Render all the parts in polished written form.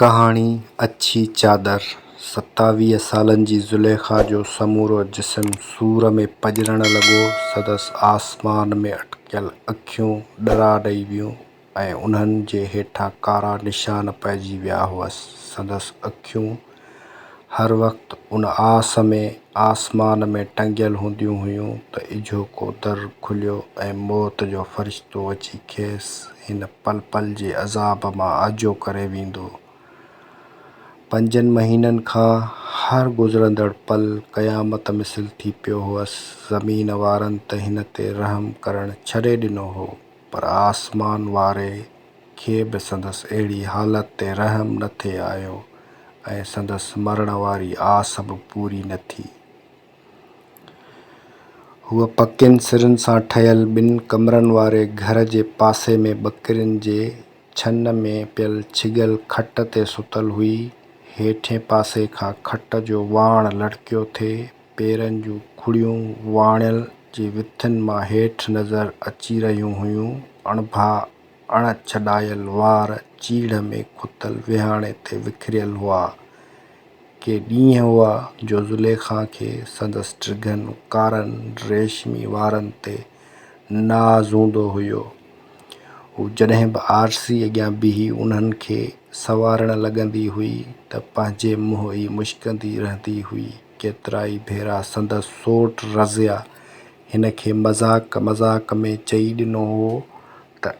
कहाणी अछी चादर। 27 सालन जी ज़ुलेखा जो समूरो जिस्म सूर में पजरण लॻो। संदसि आसमान में अटकियल अखियूं ॾरा ॾेई वियूं ऐं उन्हनि जे हेठां कारा निशान पइजी विया हुअसि। संदसि अखियूं हर वक़्तु उन आस में आसमान में टंगियल हूंदियूं हुयूं त इझो को दर खुलियो ऐं मौत जो फ़रिश्तो अची खेसि हिन पल पल जे अज़ाब मां आजो करे वेंदो। 5 महीननि खां हर गुज़रंदड़ पल क़यामत मिसल थी पियो हुअसि। ज़मीन वारनि त हिन ते रहम करणु छॾे ॾिनो हो, पर आसमान वारे खे बि संदसि अहिड़ी हालत ते रहम न थे आयो ऐं संदसि मरण वारी आस बि पूरी न थी। हूअ पकियुनि सिरनि सां ठहियल 2 कमरनि वारे घर जे पासे में ॿकिरियुनि जे छन में पियल छिॻियल खट ते सुतल हुई। हेठिएं पासे खां खट जो वाण लड़कियो थे। पेरनि जूं खुड़ियूं वाणियल जे विथुनि मां हेठि नज़र अची रहियूं हुयूं। अणभा अण छॾायल वार चीड़ में खुतल विहाणे ते विखरियल हुआ। के ॾींहं हुआ जो ज़ुलेखा खे संदसि टिघनि कारनि रेशमी वारनि ते नाज़ हूंदो हुयो। हू जॾहिं बि आरसी अॻियां बीही उन्हनि खे संवारणु लॻंदी हुई त पंहिंजे मुंहुं ई मुश्कंदी रहंदी हुई। केतिराई भेरा संदसि सोट रज़िया हिन खे मज़ाक मज़ाक में चई ॾिनो हो त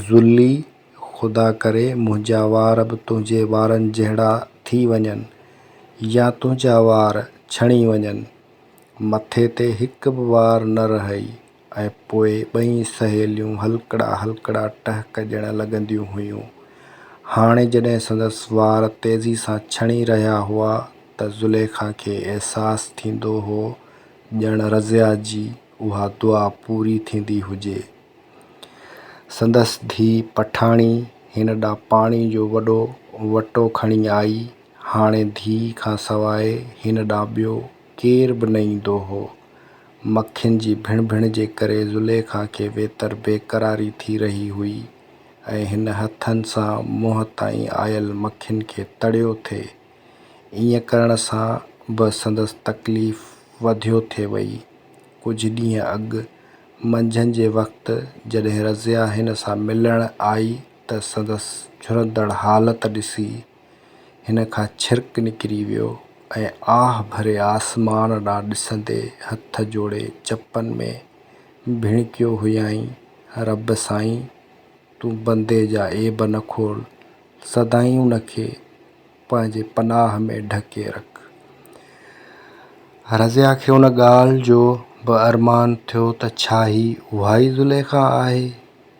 ज़ुली, ख़ुदा करे मुंहिंजा वार बि तुंहिंजे वारनि जहिड़ा थी वञनि या तुंहिंजा वार छणी वञनि। मथे ते हिकु बि वार न रही ऐं पोइ ॿई सहेलियूं हलकड़ा हलकड़ा टहिक ॾियणु लॻंदियूं हुयूं। हाणे जॾहिं संदसि वार तेज़ी सां छणी रहिया हुआ त ज़ुलेखा खे अहसासु थींदो हो ॼणु रज़िया जी उहा दुआ पूरी थींदी हुजे। संदसि धीउ पठाणी हिन ॾांहुं पाणी जो वॾो वटो खणी आई। हाणे धीउ खां सवाइ हिन ॾांहुं ॿियो केर बि न ईंदो हो। मखियुनि जी भिण भिण जे करे ज़ुलेखा खे वेतर बेक़रारी थी रही हुई ऐं हिन हथनि सां मुंहं ताईं आयल मखियुनि खे तड़ियो थे। ईअं करण सां बि संदसि तकलीफ़ वधियो थे वई। कुझु ॾींहं अॻु मंझंदि जे वक़्तु जॾहिं रज़िया हिन सां मिलणु आई त संदसि झुरंदड़ हालत ॾिसी हिन खां छिरक निकिरी वियो ऐं आह भरे आसमान ॾांहुं ॾिसंदे हथ जोड़े चपनि में भिणकियो हुयाईं, रब साईं, तूं बंदे जा ऐब न खोल, सदाईं उनखे पंहिंजे पनाह में ढके रख। रज़िया खे उन ॻाल्हि जो बि अरमान थियो त छा ही उहा ई ज़ुलेखा आहे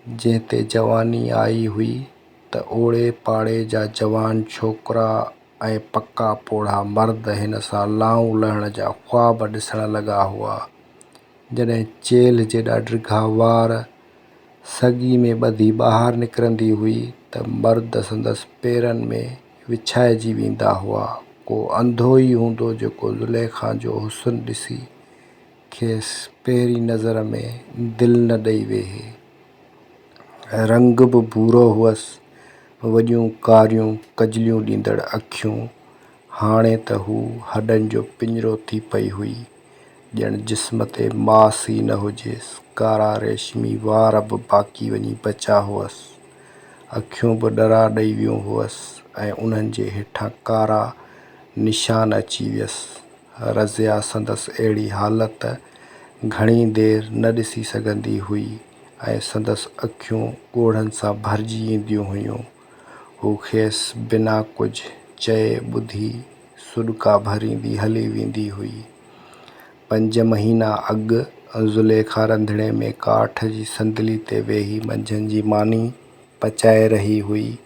जंहिं ते जवानी आई हुई त ओड़े पाड़े जा जवान छोकिरा ऐं पका पोढ़ा मर्द हिन सां लाऊं लहण जा ख़्वाब ॾिसण लॻा हुआ। जॾहिं चेल्ह जेॾा ड्रिघा वार सॻी में ॿधी ॿाहिरि निकिरंदी हुई त मर्द संदसि पेरनि में विछाइजी वेंदा हुआ। को अंधो ई हूंदो जेको ज़ुलेखा जो हुस्न ॾिसी खेसि पहिरीं नज़र में दिलि न ॾेई वेहे। रंग बि भूरो हुअसि, वॾियूं कारियूं कजलियूं ॾींदड़ अखियूं। हाणे त हू हॾनि जो पिंजरो थी पई हुई, ॼणु जिस्म ते मांस ई न हुजेसि। कारा रेशमी वार बि बाक़ी वञी बचा हुअसि। अखियूं बि ॾरा ॾेई वियूं हुअसि ऐं उन्हनि जे हेठां कारा निशान अची वियसि। रज़िया संदसि अहिड़ी हालत घणी देरि न ॾिसी सघंदी हुई ऐं संदसि अखियूं ॻोढ़नि सां भरिजी ईंदियूं हुयूं। हू खेसि बिना कुझु चए ॿुधी सुॾिका भरींदी हली वेंदी हुई। 5 महीना अॻु ज़ुलेखा रंधिणे में काठ जी संदली ते वेही मंझंदि जी मानी पचाए रही हुई।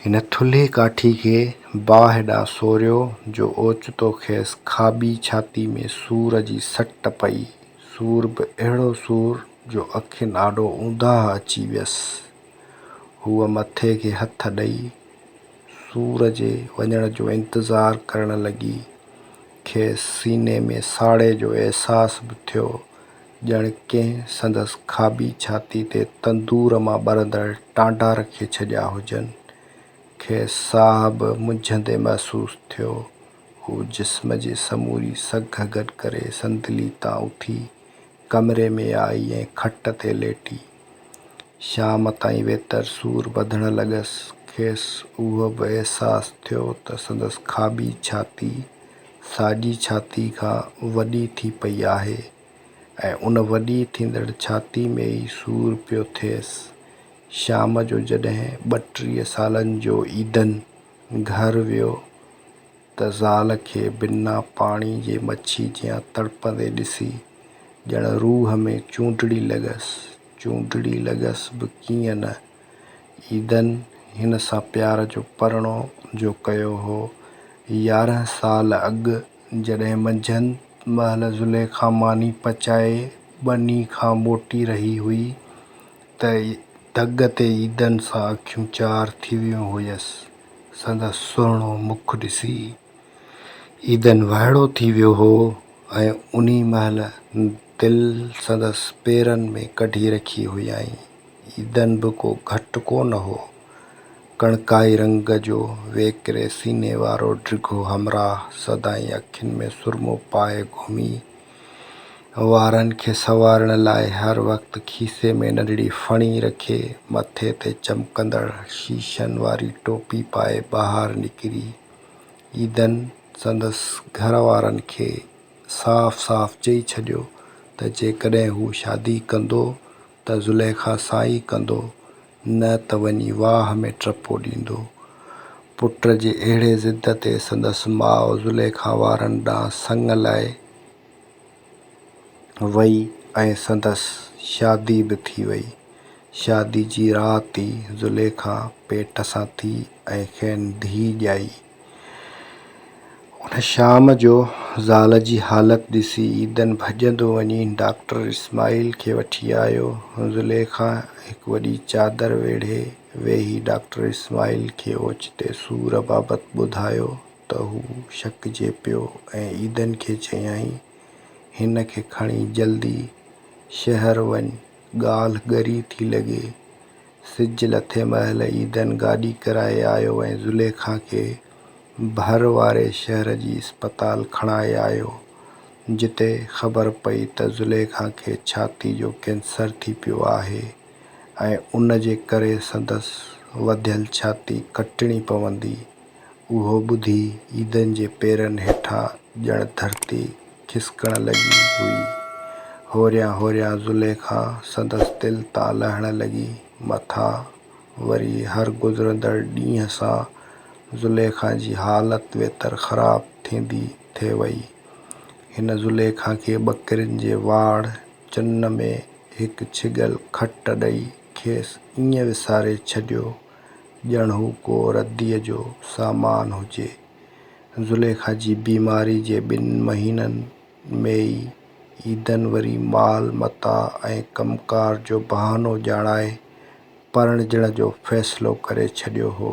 हिन थुल्ही काठी खे बाहि ॾांहुं सोरियो जो ओचितो खेसि खाॿी छाती में सूर जी सट पई। सूर बि अहिड़ो सूर जो अखियुनि आॾो ऊंदाह अची वियसि। हूअ मथे खे हथ ॾेई सूर जे वञण जो इंतज़ारु करणु लॻी। खेसि सीने में साड़े जो अहसासु बि थियो, ॼणु कंहिं संदसि खाॿी छाती ते तंदूर मां ॿरंदड़ टांडा रखे छॾिया हुजनि। खेसि साह बि मुंझंदे महसूस थियो। हू जिस्म जे समूरी सघ गॾु करे संदली तां उथी कमरे में आई ऐं खट ते लेटी। शाम ताईं वेतर सूर वधण लॻसि। खेसि उहो बि अहसासु थियो त संदसि खाॿी छाती साॼी छाती खां वॾी थी पई आहे ऐं उन वॾी थींदड़ छाती में ई सूरु पियो थियसि। शाम जो जॾहिं 32 सालनि जो ईदन घर वियो त ज़ाल खे बिना पाणी जे मच्छी जियां तड़पंदे ॾिसी ॼण रूह में चूंडड़ी लॻसि बि कीअं न। ईदन हिन सां प्यार जो परिणो जो कयो हो 11 साल अॻु जॾहिं मंझंदि महिल ज़ुलेखा मानी पचाए ॿनी खां मोटी रही हुई त धॻ ते ईदन सां अखियूं चार थी वियूं हुयसि। संदसि सुहिणो मुख ॾिसी ईदन वाइड़ो थी वियो हो ऐं उन्ही महिल दिलि संदसि पेरनि में कढी रखी हुयईं। ईदन बि को घटि कोन हो। कणकाई रंग जो वेकिरे सीने वारो डिघो हमराह सदाईं अखियुनि में सुरमो पाए घुमी वारनि खे संवारण लाइ हर वक़्तु खीसे में नंढड़ी फणी रखे मथे ते चमकंदड़ शीशनि वारी टोपी पाए ॿाहिरि निकिरी। ईदन संदसि घर वारनि खे साफ़ चई छॾियो त जेकॾहिं हू शादी कंदो त ज़ुलेखा सां ई कंदो, न त वञी वाह में टपो ॾींदो। पुट जे अहिड़े ज़िद ते संदसि माउ ज़ुलेखा वारनि ॾांहुं सङ लाइ वई ऐं संदसि शादी बि थी वई। शादी जी राति ई ज़ुलेखा पेट सां थी ऐं खेनि धीउ ॼाई। उन शाम जो ज़ाल जी हालति ॾिसी ईदन भॼंदो वञी डॉक्टर इस्माइल खे वठी आयो। ज़ुलेखा हिकु वॾी चादर वेढ़े वेही डॉक्टर इस्माइल खे ओचिते सूर बाबति ॿुधायो त हू शकजे पियो ऐं ईदन खे चयाईं हिन खे खणी जल्दी शहर वञ, ॻाल्हि ॻरी थी लॻे। सिज लथे महिल ईदन गाॾी कराए आयो ऐं ज़ुलेखा खे भर वारे शहर जी अस्पताल खणाए आयो, जिते ख़बर पई त ज़ुलेखा खे छाती जो कैंसर थी पियो आहे ऐं उन जे करे संदसि वधियल छाती कटणी पवंदी। उहो ॿुधी ईदन जे पेरनि हेठां ॼण धरती खिसकण लॻी हुई। होरियां ज़ुलेखा संदसि दिलि तां लहण लॻी। मथां वरी हर गुज़रंदड़ ॾींहं सां ज़ुलेखा जी हालति वेतर ख़राबु थींदी थे वई। हिन ज़ुलेखा खे ॿकिरियुनि जे वाड़ चुन में हिकु छिगल खट ॾेई खेसि ईअं विसारे छॾियो ॼण हू को रदीअ जो सामान हुजे। ज़ुलेखा जी बीमारी जे 2 महीननि में ई ईदन वरी माल मता ऐं कमकार जो बहानो ॼाणाए परिणजण जो फ़ैसिलो करे छॾियो हो।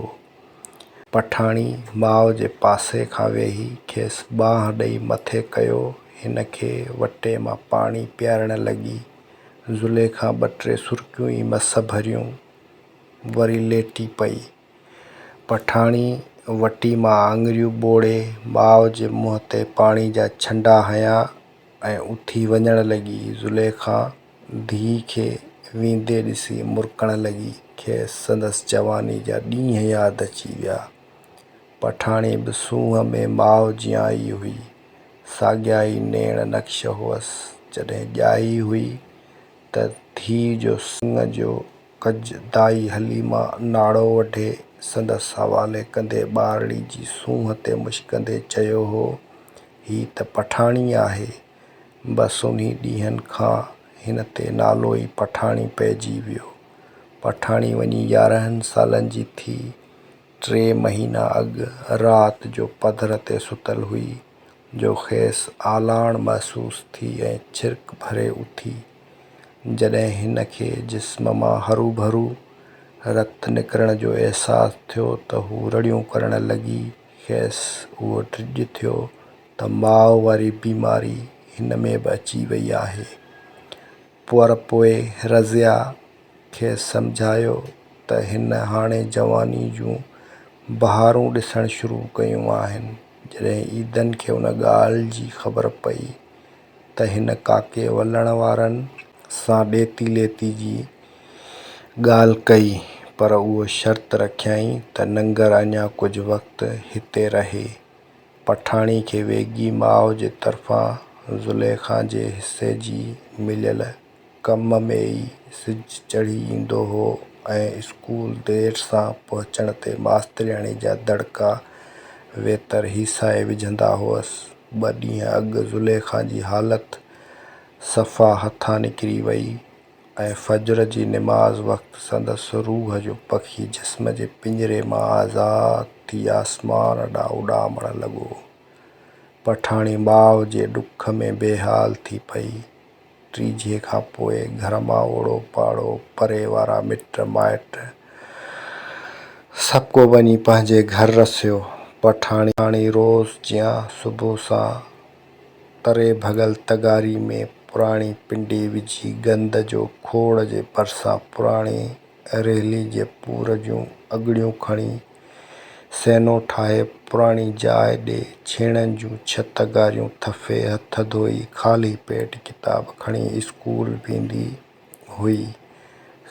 पठाणी माउ जे पासे खां वेही खेसि ॿांह ॾेई मथे कयो, हिन खे वटे मां पाणी पीआरण लॻी। ज़ुलेखा 2-3 सुर्कियूं ई मस भरियूं वरी लेटी पई। पठाणी वटी मां आङिरियूं ॿोड़े माउ जे मुंहं ते पाणी जा छंडा हंया ऐं उथी वञण लॻी। ज़ुलेखा धीउ खे वींदे ॾिसी मुरकण लॻी। खेसि संदसि जवानी जा ॾींहं यादि अची विया। पठाणी बि सूंहं में माउ जियां ई हुई। साॻिया ई नेण नक्श हुअसि। जॾहिं ॼाई हुई त धीउ जो सिङ जो कजु दाई हलीमा नाड़ो वढे संदसि हवाले कंदे ॿारड़ी जी सूंहं ते मुश्कंदे चयो हो, ही त पठाणी आहे। बसि उन्ही ॾींहंनि खां हिन ते नालो ई पठाणी पइजी वियो। पठाणी वञी 11 सालनि जी थी। 3 महीना अॻु राति जो पधर ते सुतल हुई जो खेसि आलाण महसूस थी ऐं छिरिक भरे उथी। जॾहिं हिन खे जिस्म मां हरू भरू रतु निकिरण जो अहसासु थियो त हू रड़ियूं करण लॻी। खेसि उहो ड्रिॼ थियो त माउ वारी बीमारी हिन में बि अची वई आहे। पर पोइ रज़िया खेसि सम्झायो त हिन हाणे जवानी जूं बहारूं ॾिसण शुरू कयूं आहिनि। जॾहिं ईदन खे उन ॻाल्हि जी ख़बर पई त हिन काके वलण वारनि सां ॾेती लेती जी ॻाल्हि कई, पर उहो शर्त रखियईं त नंगर अञा कुझु वक़्तु हिते रहे। पठाणी खे वेगी माउ जे तरफ़ां ज़ुलेखा जे हिसे जी मिलियल कम में ई सिजु चढ़ी ईंदो हो ऐं स्कूल देरि सां पहुचण ते मास्तरियाणी जा दड़का वेतर हीसाए विझंदा हुअसि। 2 ॾींहं अॻु ज़ुलेखा जी हालत सफ़ा हथां निकिरी वई ऐं फजर जी निमाज़ वक़्तु संदसि रूह जो पखी जिस्म जे पिंजरे मां आज़ाद थी आसमान ॾांहुं उॾामण लॻो। पठाणी माउ जे ॾुख में बेहाल थी पई। टीजे खां पोइ घर मां ओड़ो पाड़ो परे वारा मिट माइट सभु को वञी पंहिंजे घर रसियो। पठाणी रोज़ जियां सुबुह सां तरे भॻल तगारी में पुराणी पिंडी विझी गंद जो खोड़ जे भरिसां पुराणी रेली जे पूर जूं अॻड़ियूं खणी सैनो ठाहे पुराणी जाइ ॾे छेणनि जूं 6 तगारियूं थफे हथ धोई ख़ाली पेट किताब खणी स्कूल वेंदी हुई।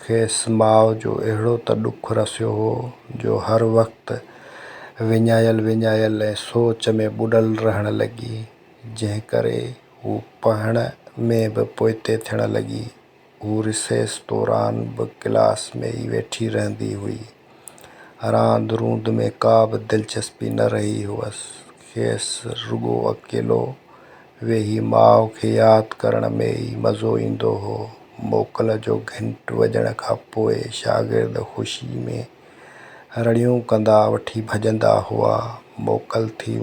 खेसि माउ जो अहिड़ो त ॾुखु रसियो हो जो हर वक़्तु विञायल ऐं सोच में ॿुॾल रहण लॻी, जंहिं करे हू पढ़ण में बि पोइते थियण लॻी। हू रिसेस दौरान बि क्लास में ई वेठी रहंदी हुई। रांदि रूंद में का बि दिलचस्पी न रही हुअसि। खेसि रुॻो अकेलो वेही माउ खे यादि करण में ई मज़ो ईंदो हो। मोकल जो घंट वॼण खां पोइ शागिर्द ख़ुशी में रड़ियूं कंदा वठी भॼंदा हुआ। मोकल थी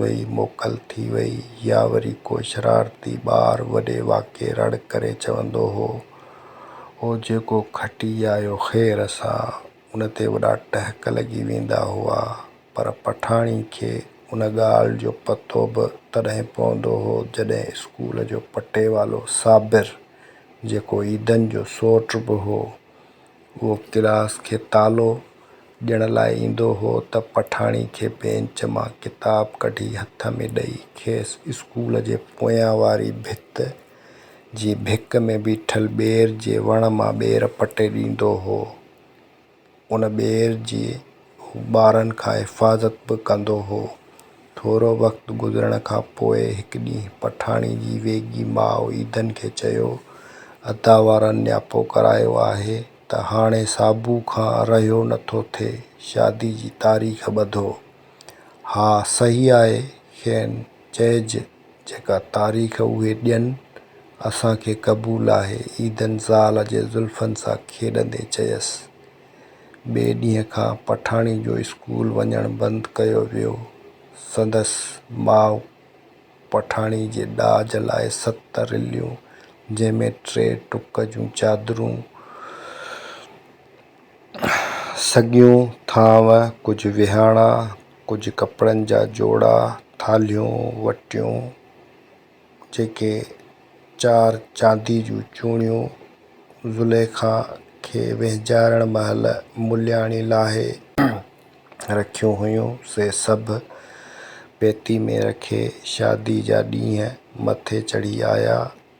वई या वरी को शरारती ॿारु वॾे वाके रड़ करे चवंदो हो, ओ जेको खटी आयो ख़ैर सां। उन ते वॾा टहिक लॻी वेंदा हुआ। पर पठाणी खे उन ॻाल्हि जो पतो बि तॾहिं पवंदो हो जॾहिं स्कूल जो पटेवालो साबिर, जेको ईदन जो सोट बि हो, उहो क्लास खे तालो ॾियण लाइ ईंदो हो त पठाणी खे बेंच मां किताब कढी हथ में ॾेई खेसि स्कूल जे पोयां वारी भित जी भिक में बीठल ॿेर जे वण मां ॿेर पटे ॾींदो हो। उन ॿेर जी हू ॿारनि खां हिफ़ाज़त बि कंदो हो। थोरो वक़्तु गुज़रण खां पोइ हिकु ॾींहुं पठाणी जी वेगी माउ ईदन खे चयो, अदा वारनि नियापो करायो आहे त हाणे साबू खां रहियो नथो थिए, शादी जी तारीख़ ॿधो। हा सही आहे, खेनि चइजि जेका तारीख़ उहे ॾियनि असांखे क़बूल आहे, ईदन ज़ाल जे ज़ुल्फ़नि सां खेॾंदे चयसि। ॿिए ॾींहं खां पठाणी जो स्कूल वञणु बंदि कयो वियो। संदसि माउ पठाणी जे ॾाज लाइ 7 रिलियूं, जंहिंमें 3 टुक जूं चादरूं, सॻियूं थांव, कुझु विहाणा, कुझु कपिड़नि जा जोड़ा, थाल्हियूं वटियूं, जेके 4 चांदी जूं चूड़ियूं ज़ुलेखा खे वेझाइण महिल मुलियाणी लाहे रखियूं हुयूं, से सभु पेती में रखे शादी जा ॾींहं मथे चढ़ी आया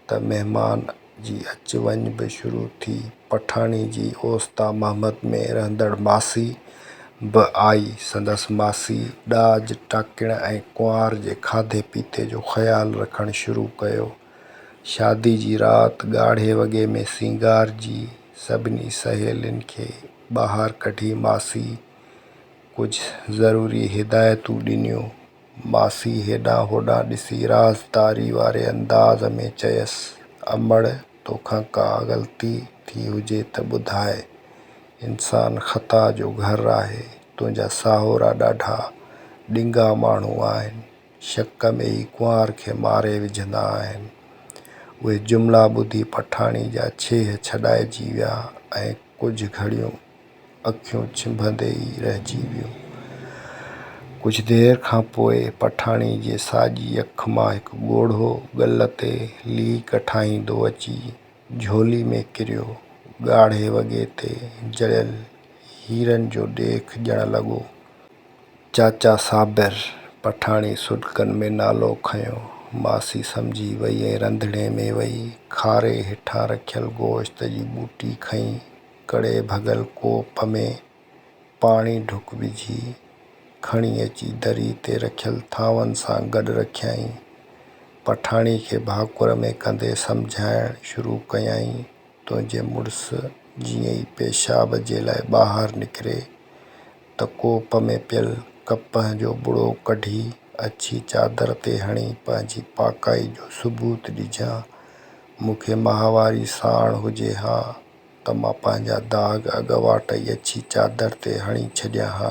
त महिमान जी अचु वञु बि शुरू थी। पठाणी जी ओस्ता महमद में रहंदड़ मासी बि आई। संदसि मासी ॾाज टाकिण ऐं कुंवार जे खाधे पीते जो ख़्यालु रखणु शुरू कयो। शादी जी राति ॻाढ़े वॻे में सींगारजी सभिनी सहेलियुनि खे ॿाहिरि कढी मासी कुझु ज़रूरी हिदायतूं ॾिनियूं। मासी हेॾां होॾां ॾिसी राज़दारी वारे अंदाज़ में चयसि, अमड़ तोखां का ग़लती थी हुजे त ॿुधाए, इंसान ख़ता जो घरु आहे। तुंहिंजा साहुरा ॾाढा ॾिंगा माण्हू आहिनि, शक में ई कुंवार खे मारे विझंदा आहिनि। उहे जुमिला ॿुधी पठाणी जा छेह छॾाइजी विया ऐं कुझु घड़ियूं अखियूं चिंभंदे ई रहिजी वियूं। कुझु देरि खां पोइ पठाणी जे साॼी अखि मां हिकु ॻोढ़ो ॻल ते लीक ठाहींदो अची झोली में किरियो। ॻाढ़े वॻे ते जड़ियल हीरनि जो ॾेख ॾियण लॻो। चाचा साबिर पठाणी सुॾकनि में नालो खंयो। मासी सम्झी वई ऐं रंधिणे में वई। खारे हेठां रखियल गोश्त जी ॿूटी खईं। कड़े भॻल कोप में पाणी ढुक विझी खणी अची दरी ते रखियल थांवनि सां गॾु रखियाईं। पठाणी खे भाकुर में कंदे सम्झाइण शुरू कयाईं, तुंहिंजे मुड़ुस जीअं ई पेशाब जे लाइ ॿाहिरि निकिरे त कोप में पियल कपह जो बुड़ो कढी अछी चादर ते हणी पंहिंजी पाकाई जो सबूत ॾिजां। मूंखे माहवारी साण हुजे हा त मां पंहिंजा दाग़ अॻवाट ई अछी चादर ते हणी छॾियां हा,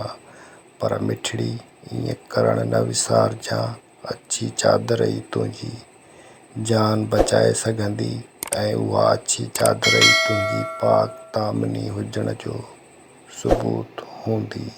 पर मिठड़ी ईअं करणु न विसारजां। अछी चादर ई तुंहिंजी जान बचाए सघंदी ऐं उहा अछी चादर ई तुंहिंजी पाक दामनी हुजण जो सबूत हूंदी।